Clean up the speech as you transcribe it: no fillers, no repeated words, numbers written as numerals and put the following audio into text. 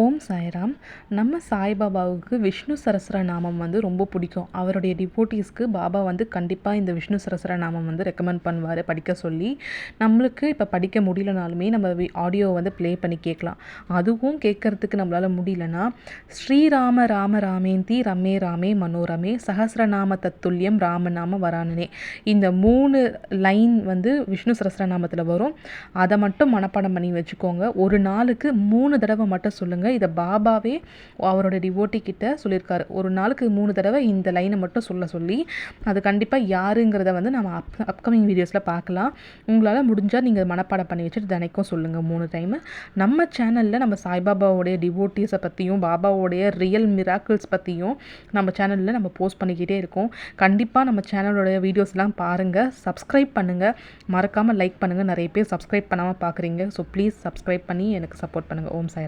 ஓம் சாய்ராம். நம்ம சாய்பாபாவுக்கு விஷ்ணு சரஸ்வரநாமம் ரொம்ப பிடிக்கும். அவருடைய டிவோட்டீஸ்க்கு பாபா கண்டிப்பாக இந்த விஷ்ணு சரஸ்வரநாமம் ரெக்கமெண்ட் பண்ணுவார் படிக்க சொல்லி. நம்மளுக்கு இப்போ படிக்க முடியலனாலுமே நம்ம ஆடியோ ப்ளே பண்ணி கேட்கலாம். அதுவும் கேட்கறதுக்கு நம்மளால் முடியலன்னா ஸ்ரீராம ராம ராமேந்தி ரமே ராமே மனோரமே சஹஸ்ரநாம தத்துல்யம் ராமநாம வரானனே, இந்த 3 லைன் விஷ்ணு சரஸ்வரநாமத்தில் வரும். அதை மட்டும் மனப்பாடம் பண்ணி வச்சுக்கோங்க. ஒரு நாளுக்கு 3 தடவை மட்டும் சொல்லுங்கள். இதை பாபாவே அவரோட டிவோட்டி கிட்ட சொல்லியிருக்காரு. ஒரு நாளுக்கு 3 தடவை இந்த லைனை மட்டும் சொல்லி அது கண்டிப்பாக யாருங்கிறத நம்ம அப்கமிங் வீடியோஸில் பார்க்கலாம். உங்களால் முடிஞ்சால் நீங்கள் மனப்பாடம் பண்ணி வச்சுட்டு தினைக்கும் சொல்லுங்கள் 3 டைமு. நம்ம சேனலில் நம்ம சாய்பாபாவோடைய டிவோட்டீஸை பற்றியும் பாபாவோடைய ரியல் மிராக்கிள்ஸ் பற்றியும் நம்ம சேனலில் நம்ம போஸ்ட் பண்ணிக்கிட்டே இருக்கோம். கண்டிப்பாக நம்ம சேனலோட வீடியோஸ்லாம் பாருங்கள், சப்ஸ்கிரைப் பண்ணுங்கள், மறக்காமல் லைக் பண்ணுங்கள். நிறைய பேர் சப்ஸ்கிரைப் பண்ணாமல் பார்க்குறீங்க. ஸோ ப்ளீஸ் சப்ஸ்கிரைப் பண்ணி எனக்கு சப்போர்ட் பண்ணுங்கள். ஓம் சாய்.